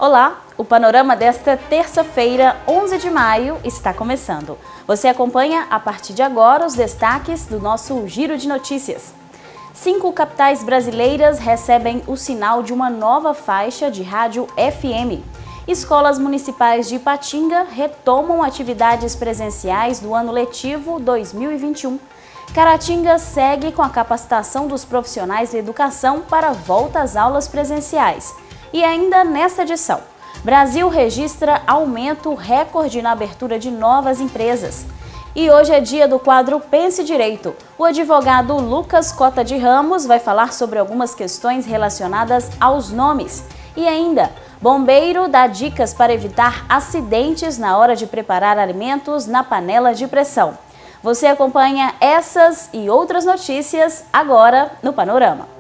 Olá, o panorama desta terça-feira, 11 de maio, está começando. Você acompanha a partir de agora os destaques do nosso Giro de Notícias. 5 capitais brasileiras recebem o sinal de uma nova faixa de rádio FM. Escolas municipais de Ipatinga retomam atividades presenciais do ano letivo 2021. Caratinga segue com a capacitação dos profissionais da educação para a volta às aulas presenciais. E ainda nesta edição, Brasil registra aumento recorde na abertura de novas empresas. E hoje é dia do quadro Pense Direito. O advogado Lucas Cota de Ramos vai falar sobre algumas questões relacionadas aos nomes. E ainda, bombeiro dá dicas para evitar acidentes na hora de preparar alimentos na panela de pressão. Você acompanha essas e outras notícias agora no Panorama.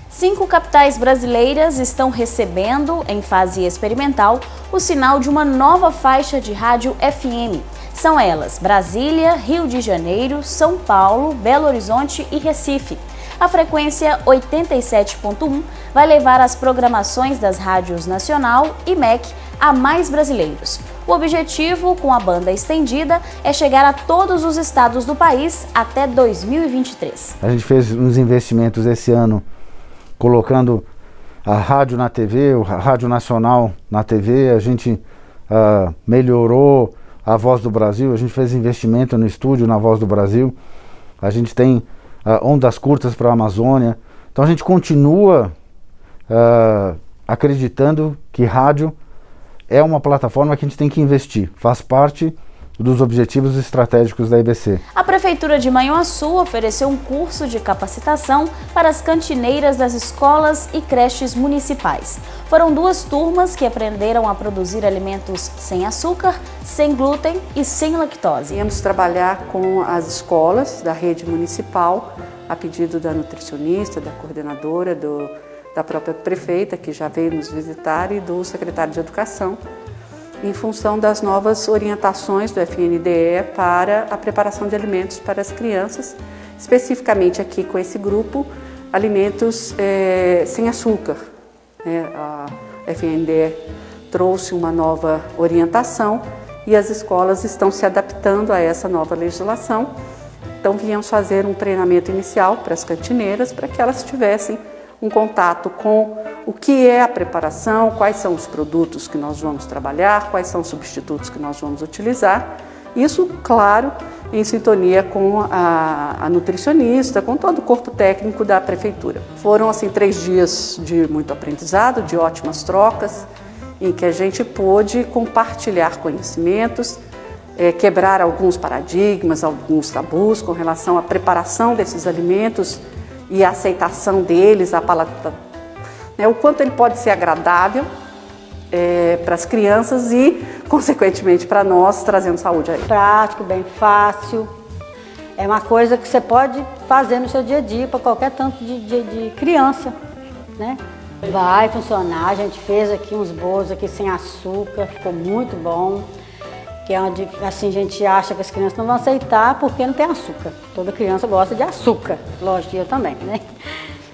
5 capitais brasileiras estão recebendo, em fase experimental, o sinal de uma nova faixa de rádio FM. São elas Brasília, Rio de Janeiro, São Paulo, Belo Horizonte e Recife. A frequência 87.1 vai levar as programações das rádios Nacional e MEC a mais brasileiros. O objetivo com a banda estendida é chegar a todos os estados do país até 2023. A gente fez uns investimentos esse ano colocando a rádio na TV, a Rádio Nacional na TV, a gente melhorou a Voz do Brasil, a gente fez investimento no estúdio na Voz do Brasil, a gente tem ondas curtas para a Amazônia, então a gente continua acreditando que rádio é uma plataforma que a gente tem que investir, faz parte dos objetivos estratégicos da IBC. A Prefeitura de Manhuaçu ofereceu um curso de capacitação para as cantineiras das escolas e creches municipais. Foram 2 turmas que aprenderam a produzir alimentos sem açúcar, sem glúten e sem lactose. Viemos trabalhar com as escolas da rede municipal, a pedido da nutricionista, da coordenadora, da própria prefeita, que já veio nos visitar, e do secretário de Educação, em função das novas orientações do FNDE para a preparação de alimentos para as crianças, especificamente aqui com esse grupo, alimentos sem açúcar. A FNDE trouxe uma nova orientação e as escolas estão se adaptando a essa nova legislação. Então viemos fazer um treinamento inicial para as cantineiras, para que elas tivessem um contato com o que é a preparação, quais são os produtos que nós vamos trabalhar, quais são os substitutos que nós vamos utilizar. Isso, claro, em sintonia com a nutricionista, com todo o corpo técnico da prefeitura. Foram, assim, 3 dias de muito aprendizado, de ótimas trocas, em que a gente pôde compartilhar conhecimentos, quebrar alguns paradigmas, alguns tabus com relação à preparação desses alimentos e a aceitação deles, o quanto ele pode ser agradável para as crianças e, consequentemente, para nós, trazendo saúde a eles. Prático, bem fácil, é uma coisa que você pode fazer no seu dia a dia para qualquer tanto de criança, né? Vai funcionar, a gente fez aqui uns bolos aqui sem açúcar, ficou muito bom. Que é onde assim, a gente acha que as crianças não vão aceitar porque não tem açúcar. Toda criança gosta de açúcar, lógico, eu também, né?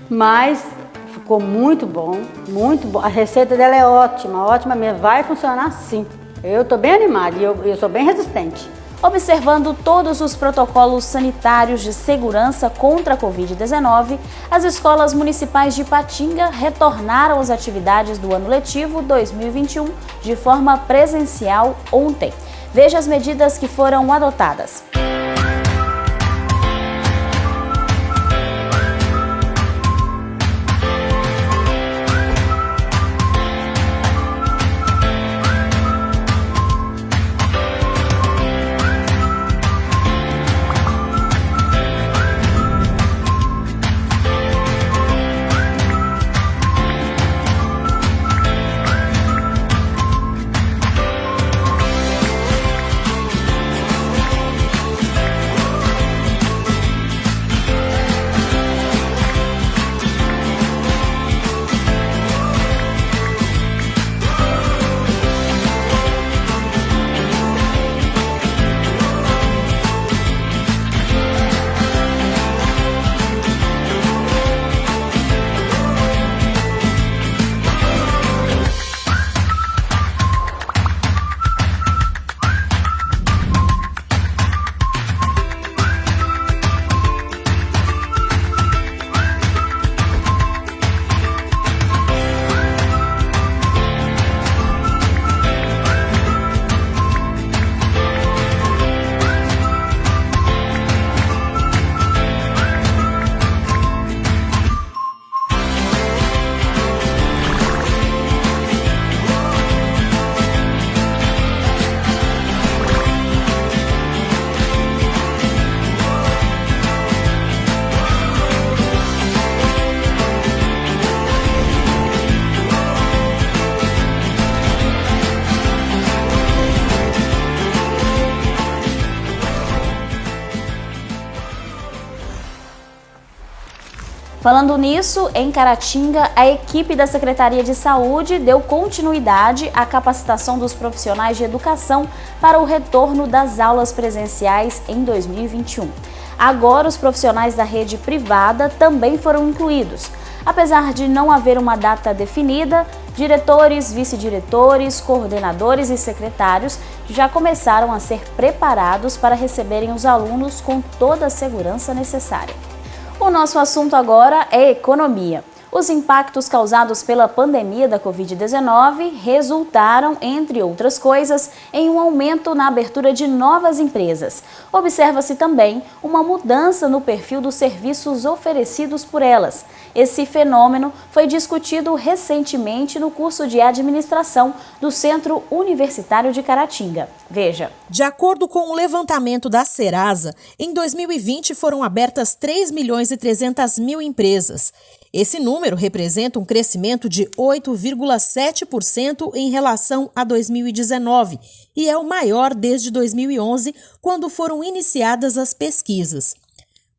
Mas ficou muito bom, muito bom. A receita dela é ótima, ótima mesmo, vai funcionar sim. Eu estou bem animada e eu sou bem resistente. Observando todos os protocolos sanitários de segurança contra a Covid-19, as escolas municipais de Ipatinga retornaram às atividades do ano letivo 2021 de forma presencial ontem. Veja as medidas que foram adotadas. Falando nisso, em Caratinga, a equipe da Secretaria de Saúde deu continuidade à capacitação dos profissionais de educação para o retorno das aulas presenciais em 2021. Agora, os profissionais da rede privada também foram incluídos. Apesar de não haver uma data definida, diretores, vice-diretores, coordenadores e secretários já começaram a ser preparados para receberem os alunos com toda a segurança necessária. O nosso assunto agora é economia. Os impactos causados pela pandemia da Covid-19 resultaram, entre outras coisas, em um aumento na abertura de novas empresas. Observa-se também uma mudança no perfil dos serviços oferecidos por elas. Esse fenômeno foi discutido recentemente no curso de administração do Centro Universitário de Caratinga. Veja. De acordo com o levantamento da Serasa, em 2020 foram abertas 3.300.000 empresas. Esse número representa um crescimento de 8,7% em relação a 2019 e é o maior desde 2011, quando foram iniciadas as pesquisas.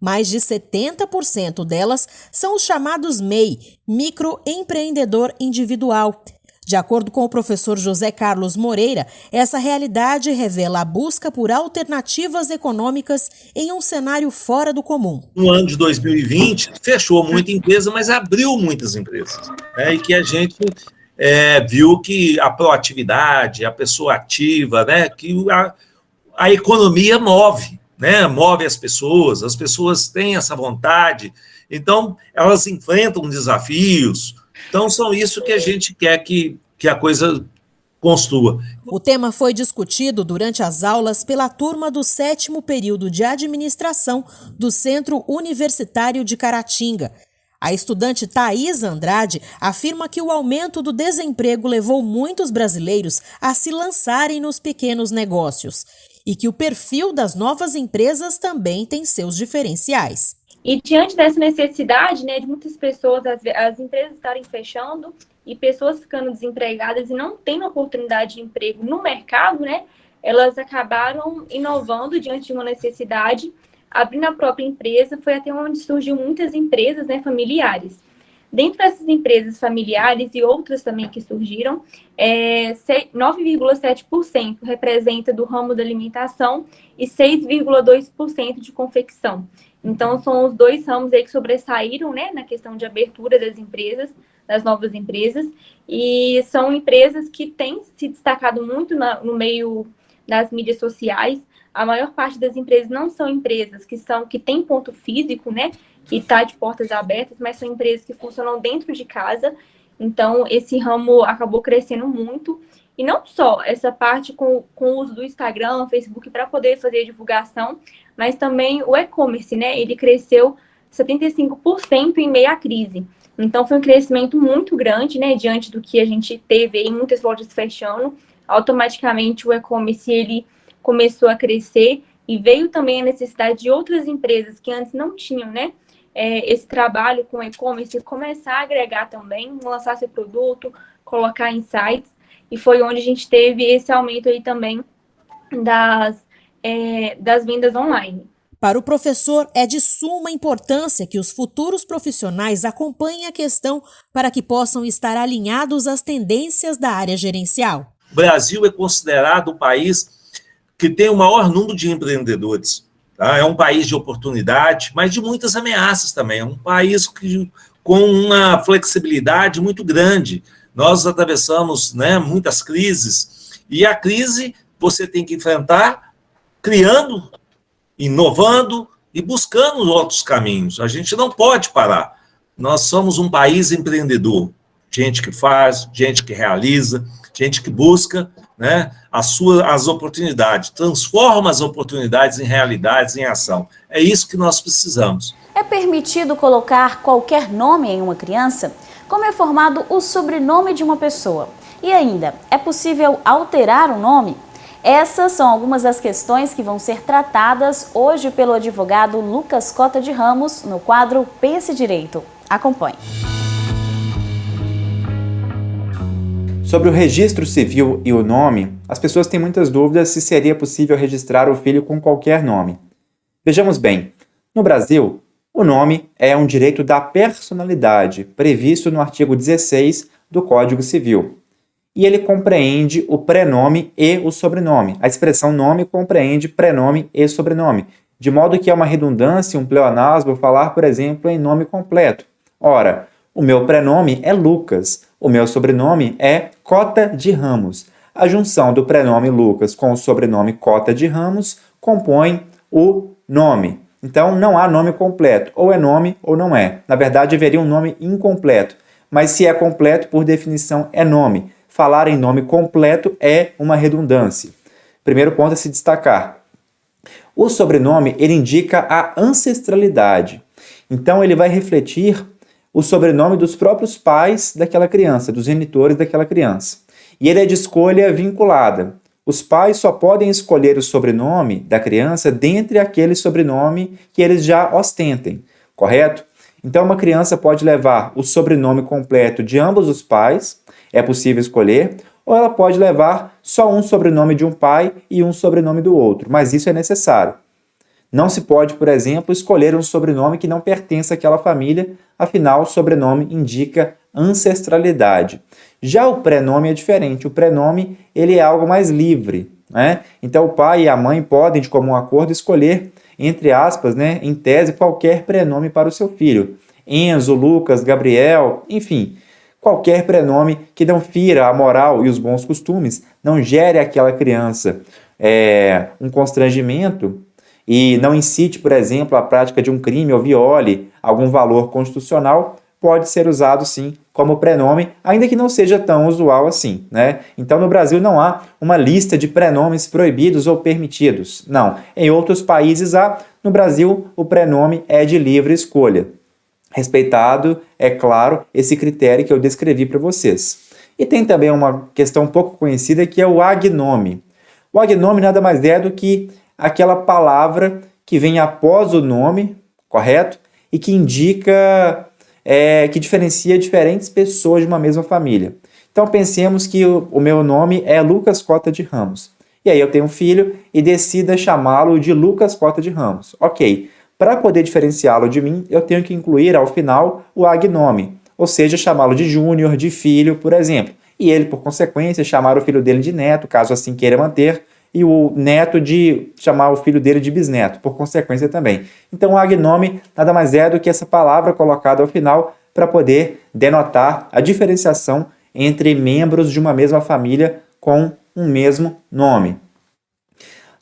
Mais de 70% delas são os chamados MEI, microempreendedor individual. De acordo com o professor José Carlos Moreira, essa realidade revela a busca por alternativas econômicas em um cenário fora do comum. No ano de 2020, fechou muita empresa, mas abriu muitas empresas. E que a gente viu que a proatividade, a pessoa ativa, que a economia move, move as pessoas têm essa vontade, então elas enfrentam desafios. Então, são isso que a gente quer que a coisa construa. O tema foi discutido durante as aulas pela turma do 7º período de administração do Centro Universitário de Caratinga. A estudante Thaís Andrade afirma que o aumento do desemprego levou muitos brasileiros a se lançarem nos pequenos negócios e que o perfil das novas empresas também tem seus diferenciais. E diante dessa necessidade, de muitas pessoas, as empresas estarem fechando e pessoas ficando desempregadas e não tendo oportunidade de emprego no mercado, elas acabaram inovando diante de uma necessidade, abrindo a própria empresa. Foi até onde surgiu muitas empresas familiares. Dentro dessas empresas familiares e outras também que surgiram, 9,7% representa do ramo da alimentação e 6,2% de confecção. Então, são os dois ramos aí que sobressaíram, na questão de abertura das empresas, das novas empresas, e são empresas que têm se destacado muito no meio das mídias sociais. A maior parte das empresas não são empresas que têm ponto físico, que está de portas abertas, mas são empresas que funcionam dentro de casa. Então, esse ramo acabou crescendo muito. E não só essa parte com o uso do Instagram, Facebook, para poder fazer divulgação, mas também o e-commerce, Ele cresceu 75% em meio à crise. Então, foi um crescimento muito grande, diante do que a gente teve em muitas lojas fechando. Automaticamente, o e-commerce, ele começou a crescer e veio também a necessidade de outras empresas que antes não tinham, esse trabalho com e-commerce, começar a agregar também, lançar seu produto, colocar em sites. E foi onde a gente teve esse aumento aí também das vendas online. Para o professor, é de suma importância que os futuros profissionais acompanhem a questão para que possam estar alinhados às tendências da área gerencial. O Brasil é considerado o país que tem o maior número de empreendedores. É um país de oportunidade, mas de muitas ameaças também. É um país com uma flexibilidade muito grande. Nós atravessamos muitas crises, e a crise você tem que enfrentar criando, inovando e buscando outros caminhos. A gente não pode parar. Nós somos um país empreendedor, gente que faz, gente que realiza, gente que busca as oportunidades, transforma as oportunidades em realidades, em ação. É isso que nós precisamos. É permitido colocar qualquer nome em uma criança? Como é formado o sobrenome de uma pessoa? E ainda, é possível alterar o nome? Essas são algumas das questões que vão ser tratadas hoje pelo advogado Lucas Cota de Ramos no quadro Pense Direito. Acompanhe. Sobre o registro civil e o nome, as pessoas têm muitas dúvidas se seria possível registrar o filho com qualquer nome. Vejamos bem, no Brasil, O nome é um direito da personalidade, previsto no artigo 16 do Código Civil. E ele compreende o prenome e o sobrenome. A expressão nome compreende prenome e sobrenome, de modo que é uma redundância, um pleonasmo falar, por exemplo, em nome completo. Ora, o meu prenome é Lucas, o meu sobrenome é Cota de Ramos. A junção do prenome Lucas com o sobrenome Cota de Ramos compõe o nome. Então, não há nome completo, ou é nome ou não é. Na verdade, haveria um nome incompleto, mas se é completo, por definição, é nome. Falar em nome completo é uma redundância. Primeiro ponto a se destacar. O sobrenome, ele indica a ancestralidade. Então, ele vai refletir o sobrenome dos próprios pais daquela criança, dos genitores daquela criança. E ele é de escolha vinculada. Os pais só podem escolher o sobrenome da criança dentre aquele sobrenome que eles já ostentem, correto? Então, uma criança pode levar o sobrenome completo de ambos os pais, é possível escolher, ou ela pode levar só um sobrenome de um pai e um sobrenome do outro, mas isso é necessário. Não se pode, por exemplo, escolher um sobrenome que não pertence àquela família, afinal, o sobrenome indica ancestralidade. Já o prenome é diferente. O prenome ele é algo mais livre, né? Então, o pai e a mãe podem, de comum acordo, escolher, entre aspas, né, em tese, qualquer prenome para o seu filho. Enzo, Lucas, Gabriel, enfim, qualquer prenome que não fira a moral e os bons costumes, não gere àquela criança um constrangimento e não incite, por exemplo, a prática de um crime ou viole algum valor constitucional, pode ser usado sim como prenome, ainda que não seja tão usual assim, né? Então, no Brasil não há uma lista de prenomes proibidos ou permitidos. Não. Em outros países há. No Brasil, o prenome é de livre escolha. Respeitado, é claro, esse critério que eu descrevi para vocês. E tem também uma questão pouco conhecida que é o agnome. O agnome nada mais é do que aquela palavra que vem após o nome, correto? E que indica, que diferencia diferentes pessoas de uma mesma família. Então pensemos que o meu nome é Lucas Cota de Ramos. E aí eu tenho um filho e decida chamá-lo de Lucas Cota de Ramos. Ok, para poder diferenciá-lo de mim, eu tenho que incluir ao final o agnome, ou seja, chamá-lo de Júnior, de filho, por exemplo. E ele, por consequência, chamar o filho dele de neto, caso assim queira manter, e o neto de chamar o filho dele de bisneto, por consequência também. Então, o agnome nada mais é do que essa palavra colocada ao final para poder denotar a diferenciação entre membros de uma mesma família com um mesmo nome.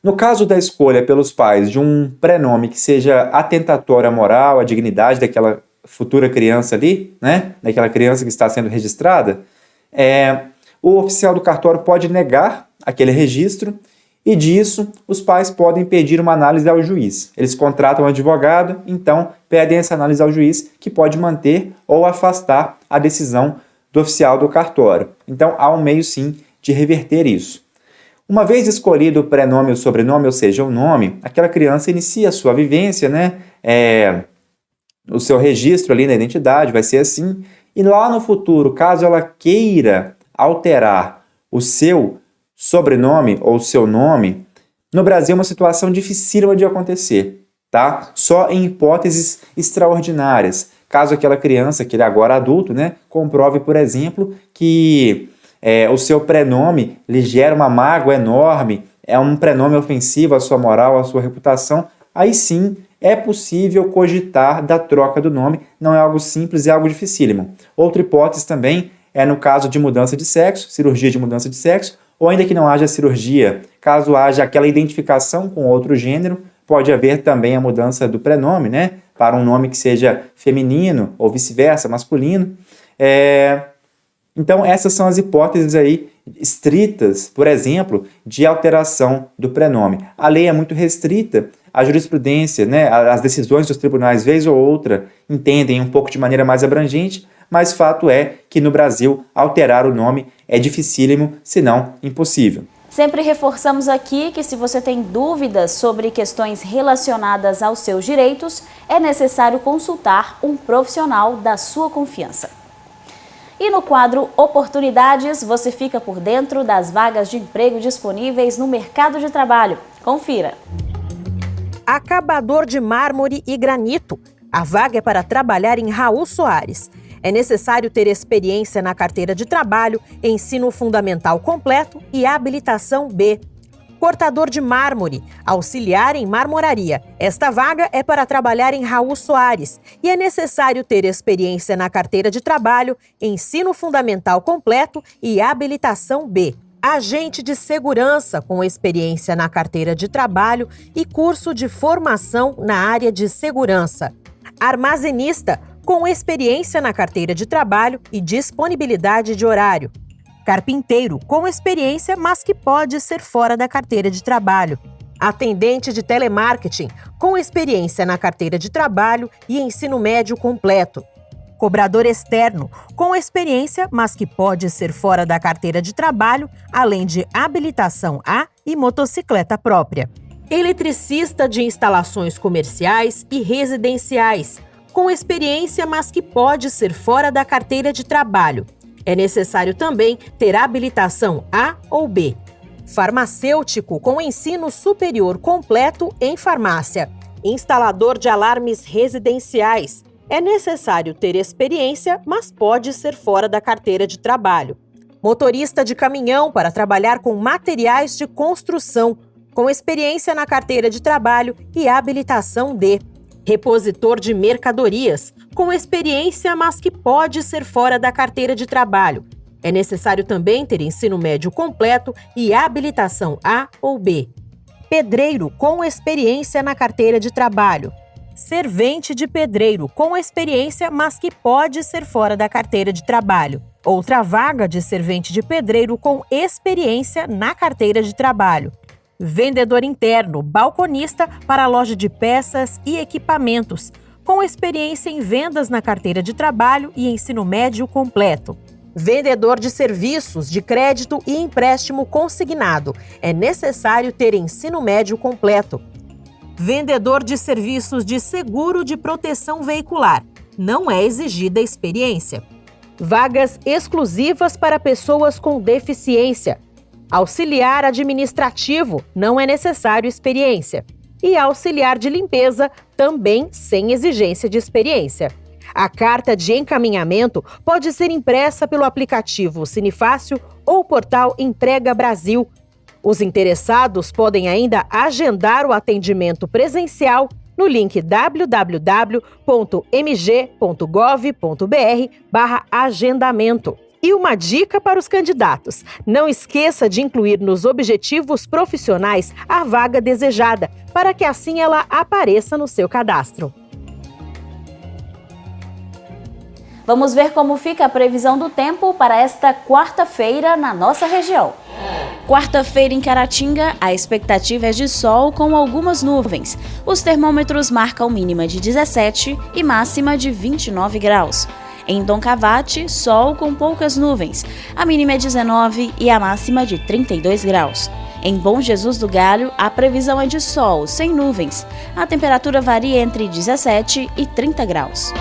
No caso da escolha pelos pais de um prenome que seja atentatório à moral, à dignidade daquela futura criança ali, né, daquela criança que está sendo registrada, o oficial do cartório pode negar aquele registro. E disso, os pais podem pedir uma análise ao juiz. Eles contratam um advogado, então pedem essa análise ao juiz, que pode manter ou afastar a decisão do oficial do cartório. Então, há um meio, sim, de reverter isso. Uma vez escolhido o prenome ou sobrenome, ou seja, o nome, aquela criança inicia a sua vivência, né? O seu registro ali na identidade vai ser assim. E lá no futuro, caso ela queira alterar o seu sobrenome ou seu nome, no Brasil é uma situação dificílima de acontecer, tá? Só em hipóteses extraordinárias. Caso aquela criança, que ele é agora adulto, né, comprove, por exemplo, que o seu prenome lhe gera uma mágoa enorme, é um prenome ofensivo à sua moral, à sua reputação, aí sim é possível cogitar da troca do nome, não é algo simples, é algo dificílimo. Outra hipótese também é no caso de mudança de sexo, cirurgia de mudança de sexo, ou ainda que não haja cirurgia, caso haja aquela identificação com outro gênero, pode haver também a mudança do prenome, né, para um nome que seja feminino ou vice-versa, masculino. Então, essas são as hipóteses aí estritas, por exemplo, de alteração do prenome. A lei é muito restrita, a jurisprudência, né, as decisões dos tribunais, vez ou outra, entendem um pouco de maneira mais abrangente, mas fato é que no Brasil alterar o nome é dificílimo, se não impossível. Sempre reforçamos aqui que se você tem dúvidas sobre questões relacionadas aos seus direitos, é necessário consultar um profissional da sua confiança. E no quadro Oportunidades, você fica por dentro das vagas de emprego disponíveis no mercado de trabalho. Confira! Acabador de mármore e granito. A vaga é para trabalhar em Raul Soares. É necessário ter experiência na carteira de trabalho, ensino fundamental completo e habilitação B. Cortador de mármore, auxiliar em marmoraria. Esta vaga é para trabalhar em Raul Soares e é necessário ter experiência na carteira de trabalho, ensino fundamental completo e habilitação B. Agente de segurança com experiência na carteira de trabalho e curso de formação na área de segurança. Armazenista com experiência na carteira de trabalho e disponibilidade de horário. Carpinteiro com experiência, mas que pode ser fora da carteira de trabalho. Atendente de telemarketing com experiência na carteira de trabalho e ensino médio completo. Cobrador externo com experiência, mas que pode ser fora da carteira de trabalho, além de habilitação A e motocicleta própria. Eletricista de instalações comerciais e residenciais com experiência, mas que pode ser fora da carteira de trabalho. É necessário também ter habilitação A ou B. Farmacêutico com ensino superior completo em farmácia. Instalador de alarmes residenciais. É necessário ter experiência, mas pode ser fora da carteira de trabalho. Motorista de caminhão para trabalhar com materiais de construção, com experiência na carteira de trabalho e habilitação D. Repositor de mercadorias, com experiência, mas que pode ser fora da carteira de trabalho. É necessário também ter ensino médio completo e habilitação A ou B. Pedreiro com experiência na carteira de trabalho. Servente de pedreiro com experiência, mas que pode ser fora da carteira de trabalho. Outra vaga de servente de pedreiro com experiência na carteira de trabalho. Vendedor interno, balconista para loja de peças e equipamentos, com experiência em vendas na carteira de trabalho e ensino médio completo. Vendedor de serviços de crédito e empréstimo consignado. É necessário ter ensino médio completo. Vendedor de serviços de seguro de proteção veicular. Não é exigida experiência. Vagas exclusivas para pessoas com deficiência. Auxiliar administrativo, não é necessário experiência. E auxiliar de limpeza, também sem exigência de experiência. A carta de encaminhamento pode ser impressa pelo aplicativo Cinefácil ou portal Emprega Brasil. Os interessados podem ainda agendar o atendimento presencial no link www.mg.gov.br/agendamento. E uma dica para os candidatos: não esqueça de incluir nos objetivos profissionais a vaga desejada, para que assim ela apareça no seu cadastro. Vamos ver como fica a previsão do tempo para esta quarta-feira na nossa região. Quarta-feira em Caratinga, a expectativa é de sol com algumas nuvens. Os termômetros marcam mínima de 17 e máxima de 29 graus. Em Dom Cavate, sol com poucas nuvens. A mínima é 19 e a máxima de 32 graus. Em Bom Jesus do Galho, a previsão é de sol, sem nuvens. A temperatura varia entre 17 e 30 graus.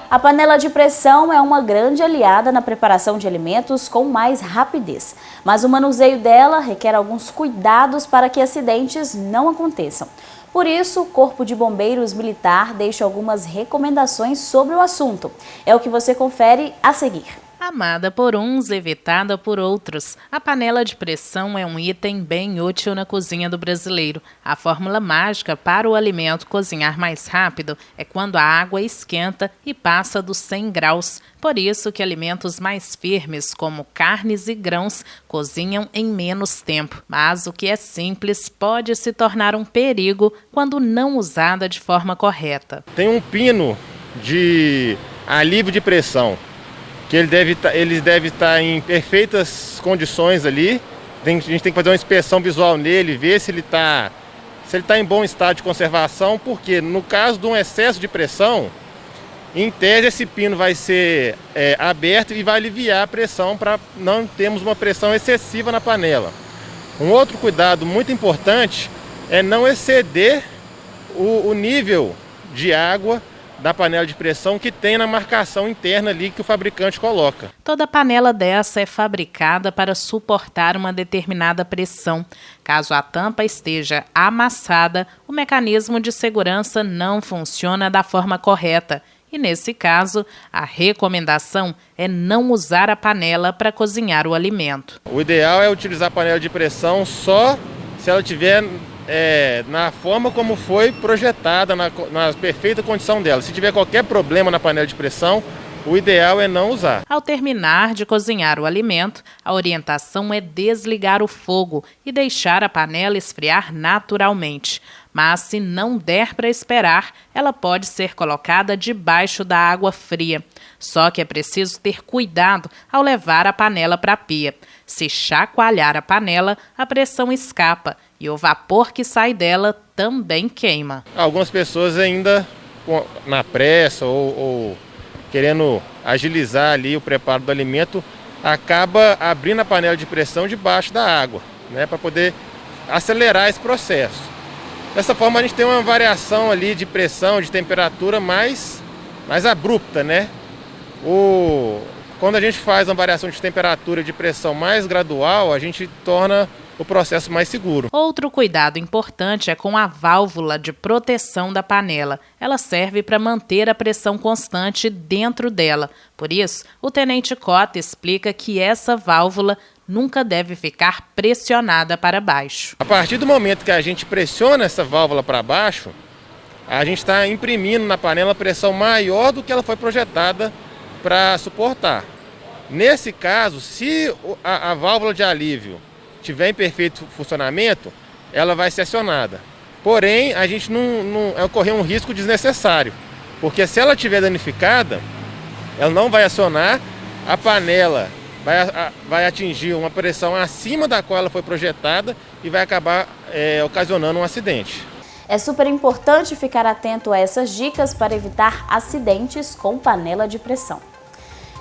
A panela de pressão é uma grande aliada na preparação de alimentos com mais rapidez, mas o manuseio dela requer alguns cuidados para que acidentes não aconteçam. Por isso, o Corpo de Bombeiros Militar deixa algumas recomendações sobre o assunto. É o que você confere a seguir. Amada por uns, evitada por outros, a panela de pressão é um item bem útil na cozinha do brasileiro. A fórmula mágica para o alimento cozinhar mais rápido é quando a água esquenta e passa dos 100 graus. Por isso que alimentos mais firmes, como carnes e grãos, cozinham em menos tempo. Mas o que é simples pode se tornar um perigo quando não usada de forma correta. Tem um pino de alívio de pressão, que ele deve estar em perfeitas condições ali. A gente tem que fazer uma inspeção visual nele, ver se ele está em bom estado de conservação, porque no caso de um excesso de pressão, em tese esse pino vai ser aberto e vai aliviar a pressão para não termos uma pressão excessiva na panela. Um outro cuidado muito importante é não exceder o nível de água da panela de pressão que tem na marcação interna ali que o fabricante coloca. Toda panela dessa é fabricada para suportar uma determinada pressão. Caso a tampa esteja amassada, o mecanismo de segurança não funciona da forma correta. E nesse caso, a recomendação é não usar a panela para cozinhar o alimento. O ideal é utilizar a panela de pressão só se ela tiver na forma como foi projetada, na perfeita condição dela. Se tiver qualquer problema na panela de pressão, o ideal é não usar. Ao terminar de cozinhar o alimento, a orientação é desligar o fogo e deixar a panela esfriar naturalmente. Mas se não der para esperar, ela pode ser colocada debaixo da água fria. Só que é preciso ter cuidado ao levar a panela para a pia. Se chacoalhar a panela, a pressão escapa e o vapor que sai dela também queima. Algumas pessoas ainda na pressa ou querendo agilizar ali o preparo do alimento, acaba abrindo a panela de pressão debaixo da água, né, para poder acelerar esse processo. Dessa forma a gente tem uma variação ali de pressão, de temperatura mais abrupta, né? Quando a gente faz uma variação de temperatura e de pressão mais gradual, a gente torna o processo mais seguro. Outro cuidado importante é com a válvula de proteção da panela. Ela serve para manter a pressão constante dentro dela. Por isso, o tenente Cota explica que essa válvula nunca deve ficar pressionada para baixo. A partir do momento que a gente pressiona essa válvula para baixo, a gente está imprimindo na panela pressão maior do que ela foi projetada para suportar. Nesse caso, se a válvula de alívio tiver em perfeito funcionamento, ela vai ser acionada. Porém, a gente não correr um risco desnecessário, porque se ela estiver danificada, ela não vai acionar, a panela vai atingir uma pressão acima da qual ela foi projetada e vai acabar ocasionando um acidente. É super importante ficar atento a essas dicas para evitar acidentes com panela de pressão.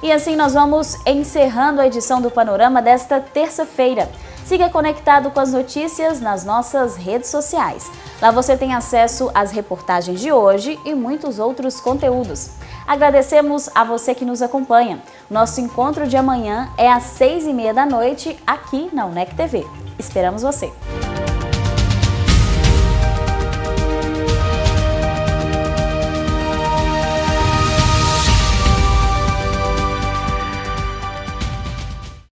E assim nós vamos encerrando a edição do Panorama desta terça-feira. Siga conectado com as notícias nas nossas redes sociais. Lá você tem acesso às reportagens de hoje e muitos outros conteúdos. Agradecemos a você que nos acompanha. Nosso encontro de amanhã é às 6h30 da noite aqui na UNEC TV. Esperamos você!